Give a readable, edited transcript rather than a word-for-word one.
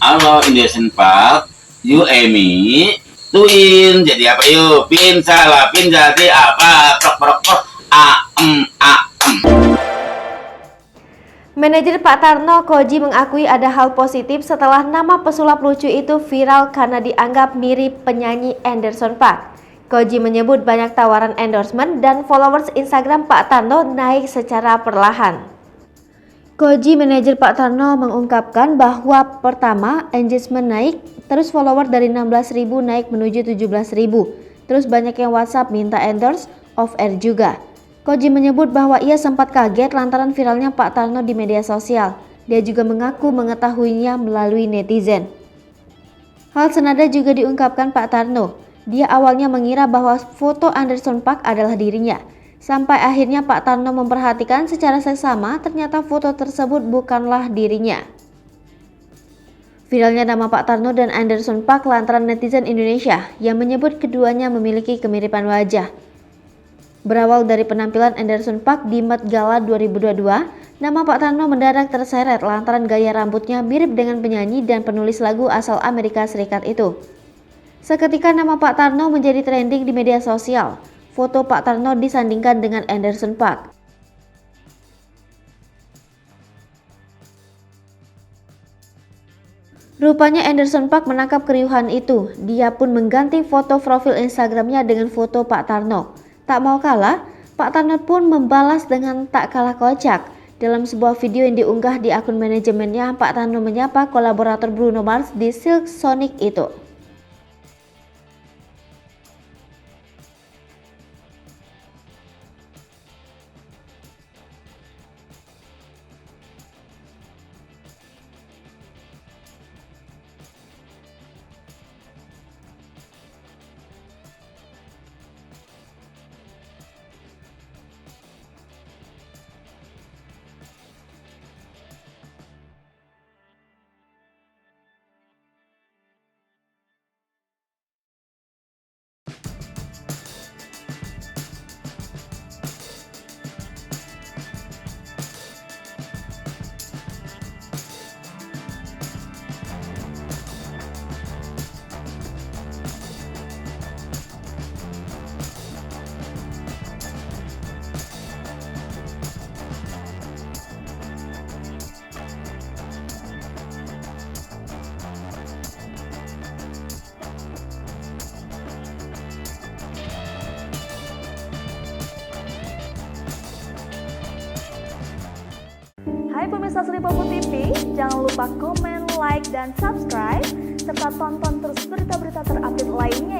Halo Indonesian Park, you Amy, tuin jadi apa yuk? Pin salah, pin jadi apa? Prok prok prok, a. Manajer Pak Tarno, Koji, mengakui ada hal positif setelah nama pesulap lucu itu viral karena dianggap mirip penyanyi Anderson .Paak. Koji menyebut banyak tawaran endorsement dan followers Instagram Pak Tarno naik secara perlahan. Koji, manajer Pak Tarno, mengungkapkan bahwa pertama, engagement naik, terus follower dari 16.000 naik menuju 17.000, terus banyak yang WhatsApp minta endorse, off-air juga. Koji menyebut bahwa ia sempat kaget lantaran viralnya Pak Tarno di media sosial. Dia juga mengaku mengetahuinya melalui netizen. Hal senada juga diungkapkan Pak Tarno. Dia awalnya mengira bahwa foto Anderson .Paak adalah dirinya. Sampai akhirnya Pak Tarno memperhatikan secara seksama ternyata foto tersebut bukanlah dirinya. Viralnya nama Pak Tarno dan Anderson .Paak lantaran netizen Indonesia yang menyebut keduanya memiliki kemiripan wajah. Berawal dari penampilan Anderson .Paak di Met Gala 2022, nama Pak Tarno mendadak terseret lantaran gaya rambutnya mirip dengan penyanyi dan penulis lagu asal Amerika Serikat itu. Seketika nama Pak Tarno menjadi trending di media sosial. Foto Pak Tarno disandingkan dengan Anderson .Paak. Rupanya Anderson .Paak menangkap keriuhan itu. Dia pun mengganti foto profil Instagramnya dengan foto Pak Tarno. Tak mau kalah, Pak Tarno pun membalas dengan tak kalah kocak. Dalam sebuah video yang diunggah di akun manajemennya, Pak Tarno menyapa kolaborator Bruno Mars di Silk Sonic itu. Hai pemirsa Sri Popo TV, jangan lupa komen, like, dan subscribe, serta tonton terus berita-berita terupdate lainnya